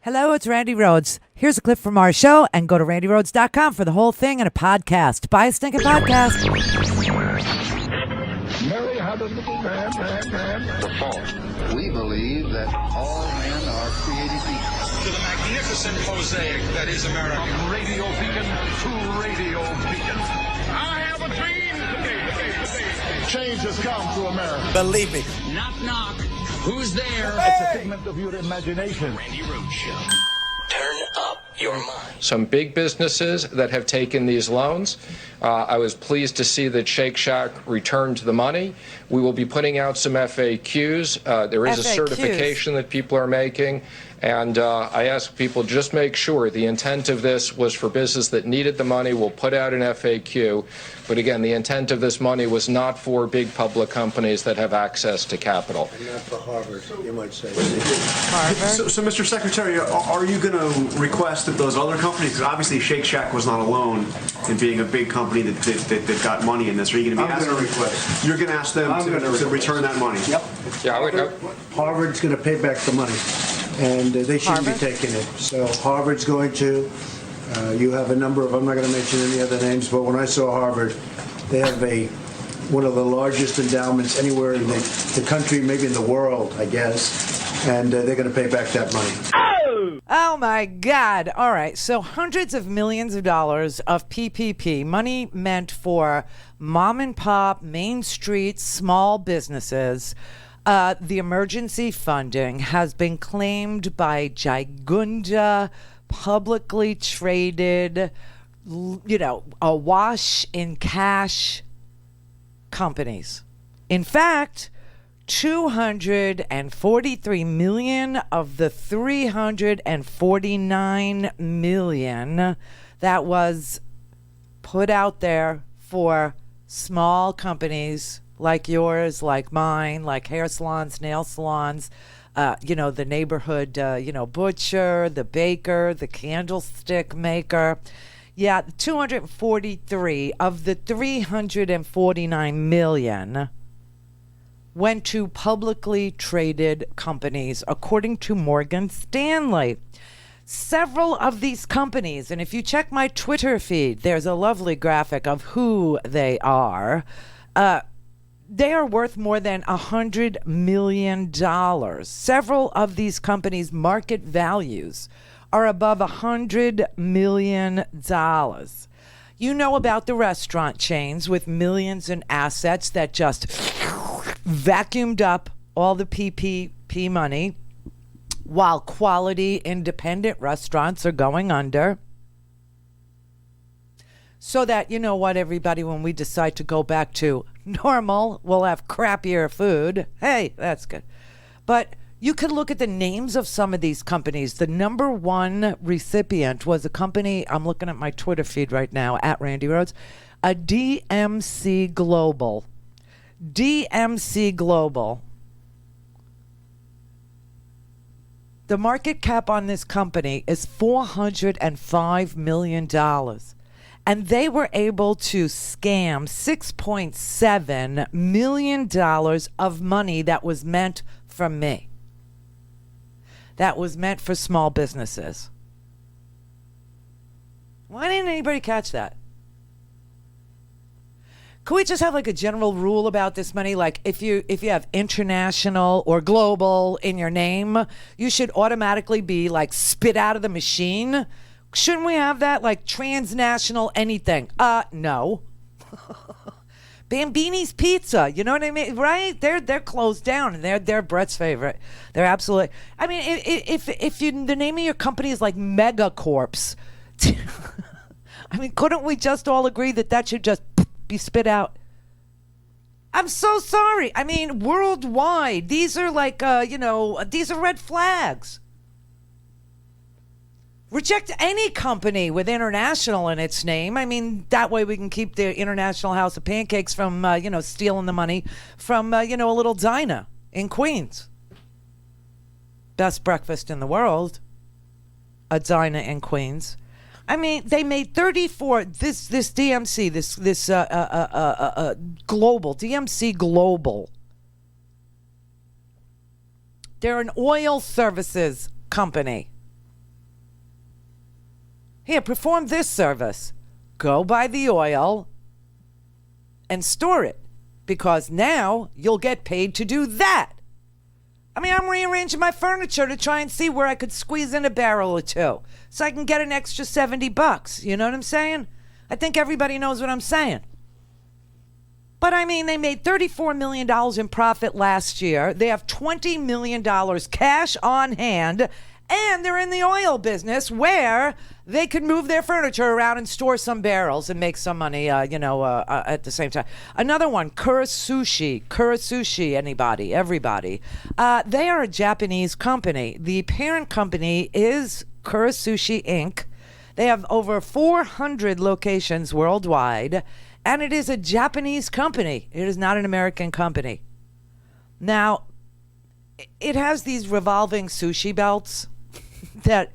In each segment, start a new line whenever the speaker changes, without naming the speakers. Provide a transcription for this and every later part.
Hello, it's Randi Rhodes. Here's a clip from our show, and go to randyrhodes.com for the whole thing and a podcast. Buy a stinking podcast.
Mary had a little man.
The fall. We believe that all men are created equal.
To the magnificent mosaic that is America.
From radio beacon to radio beacon. I have a dream today. Change has come to America.
Believe me.
Knock, knock. Who's there?
It's a figment of your imagination.
Randi Rhodes Show.
Turn up your mind.
Some big businesses that have taken these loans. I was pleased to see that Shake Shack returned the money. We will be putting out some FAQs. There is a certification that people are making. And I ask people, just make sure the intent of this was for business that needed the money. We'll put out an FAQ. But again, the intent of this money was not for big public companies that have access to capital.
And not for Harvard, you might say.
Harvard.
So, Mr. Secretary, are you going to request that those other companies, because obviously Shake Shack was not alone in being a big company that got money in this, are you going to be
I'm
asking?
going to request.
You're going to ask them to return that money?
Yep.
Yeah, I would.
Harvard's going to pay back the money, and they shouldn't
Harvard?
be taking it. So Harvard's going to. You have a number of, I'm not going to mention any other names, but when I saw Harvard, they have one of the largest endowments anywhere in the country, maybe in the world, I guess, and they're going to pay back that money.
Oh, my God. All right. So hundreds of millions of dollars of PPP, money meant for mom and pop, Main Street, small businesses. The emergency funding has been claimed by Gigunda, publicly traded, awash in cash companies. In fact, 243 million of the 349 million that was put out there for small companies like yours, like mine, like hair salons, nail salons, the neighborhood, butcher, the baker, the candlestick maker. Yeah, 243 of the 349 million went to publicly traded companies, according to Morgan Stanley. Several of these companies, and if you check my Twitter feed, there's a lovely graphic of who they are. They are worth more than $100 million. Several of these companies' market values are above $100 million. You know about the restaurant chains with millions in assets that just vacuumed up all the PPP money while quality independent restaurants are going under. So that, you know what, everybody, when we decide to go back to normal, we'll have crappier food. Hey, that's good. But you can look at the names of some of these companies. The number one recipient was a company, I'm looking at my Twitter feed right now, at Randi Rhodes, a DMC Global. DMC Global. The market cap on this company is $405 million. And they were able to scam $6.7 million of money that was meant for me. That was meant for small businesses. Why didn't anybody catch that? Could we just have like a general rule about this money? Like if you have international or global in your name, you should automatically be like spit out of the machine. Shouldn't we have that? Like transnational anything? No. Bambini's Pizza, you know what I mean? Right? They're closed down, and they're Brett's favorite. They're absolutely. I mean, if you the name of your company is like Megacorps, I mean, couldn't we just all agree that should just be spit out? I'm so sorry. I mean, worldwide, these are like these are red flags. Reject any company with international in its name. I mean, that way we can keep the International House of Pancakes from, stealing the money from, a little diner in Queens. Best breakfast in the world. A diner in Queens. I mean, they made 34, this DMC, this Global, DMC Global. They're an oil services company. Here, perform this service. Go buy the oil and store it, because now you'll get paid to do that. I mean, I'm rearranging my furniture to try and see where I could squeeze in a barrel or two so I can get an extra $70. You know what I'm saying? I think everybody knows what I'm saying. But I mean, they made $34 million in profit last year. They have $20 million cash on hand, and they're in the oil business where they could move their furniture around and store some barrels and make some money, at the same time. Another one, Kurasushi. Kurasushi, anybody, everybody. They are a Japanese company. The parent company is Kurasushi Inc. They have over 400 locations worldwide, and it is a Japanese company. It is not an American company. Now, it has these revolving sushi belts that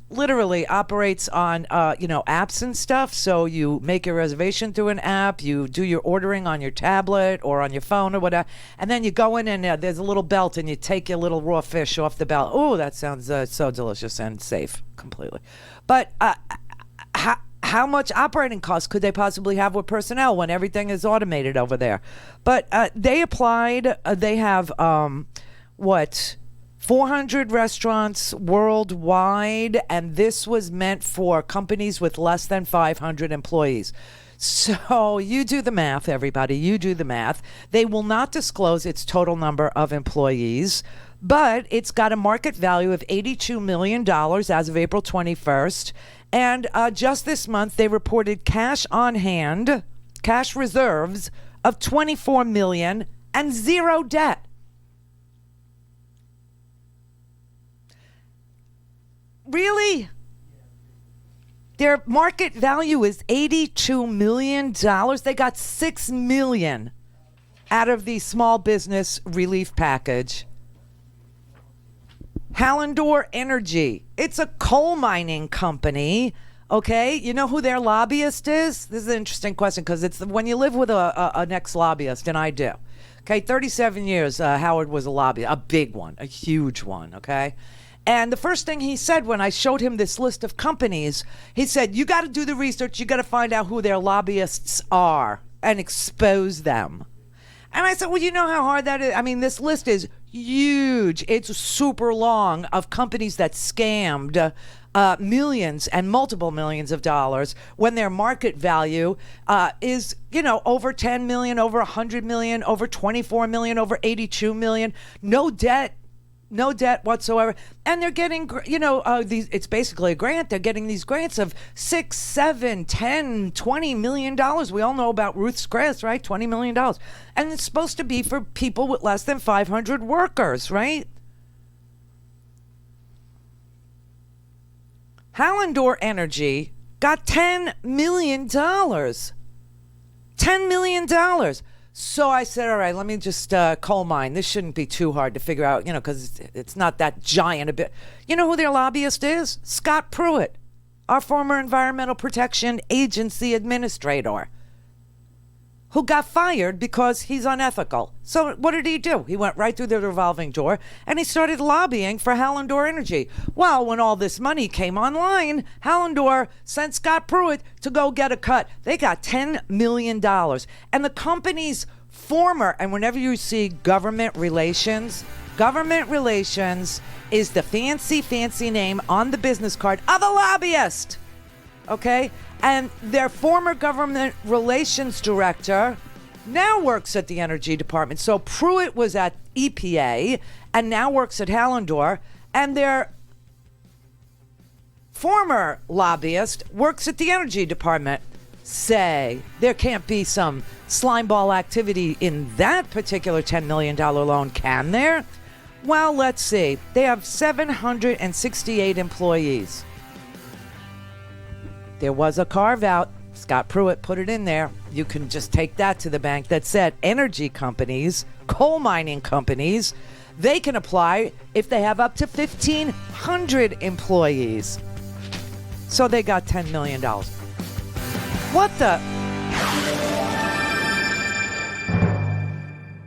literally operates on, apps and stuff. So you make a reservation through an app, you do your ordering on your tablet or on your phone or whatever, and then you go in and there's a little belt and you take your little raw fish off the belt. Oh, that sounds so delicious and safe completely. But how much operating costs could they possibly have with personnel when everything is automated over there? But they applied, they have, 400 restaurants worldwide, and this was meant for companies with less than 500 employees. So you do the math, everybody. You do the math. They will not disclose its total number of employees, but it's got a market value of $82 million as of April 21st. And just this month, they reported cash on hand, cash reserves of $24 million and zero debt. Really? Their market value is $82 million. They got $6 million out of the small business relief package. Hallandor Energy. It's a coal mining company. Okay, you know who their lobbyist is? This is an interesting question because it's when you live with an ex-lobbyist, and I do. Okay, 37 years, Howard was a lobbyist, a big one, a huge one, okay? And the first thing he said when I showed him this list of companies, he said, you got to do the research. You got to find out who their lobbyists are and expose them. And I said, well, you know how hard that is? I mean, this list is huge. It's super long of companies that scammed millions and multiple millions of dollars when their market value is, over 10 million, over 100 million, over 24 million, over 82 million. No debt whatsoever. And they're getting, it's basically a grant. They're getting these grants of $6, $7, $10, $20 million. We all know about Ruth's Chris, right? $20 million. And it's supposed to be for people with less than 500 workers, right? Hallandor Energy got $10 million. $10 million. So I said, all right, let me just coal mine. This shouldn't be too hard to figure out, because it's not that giant a bit. You know who their lobbyist is? Scott Pruitt, our former Environmental Protection Agency administrator, who got fired because he's unethical. So what did he do? He went right through the revolving door and he started lobbying for Hallandor Energy. Well, when all this money came online, Hallandor sent Scott Pruitt to go get a cut. They got $10 million. And the company's former, and whenever you see government relations is the fancy name on the business card of a lobbyist. Okay? And their former government relations director now works at the Energy Department. So Pruitt was at EPA and now works at Hallandor. And their former lobbyist works at the Energy Department. Say, there can't be some slimeball activity in that particular $10 million loan, can there? Well, let's see. They have 768 employees. There was a carve out. Scott Pruitt put it in there. You can just take that to the bank that said energy companies, coal mining companies, they can apply if they have up to 1,500 employees. So they got $10 million. What the?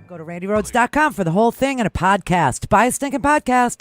Go to RandiRhodes.com for the whole thing and a podcast. Buy a stinking podcast.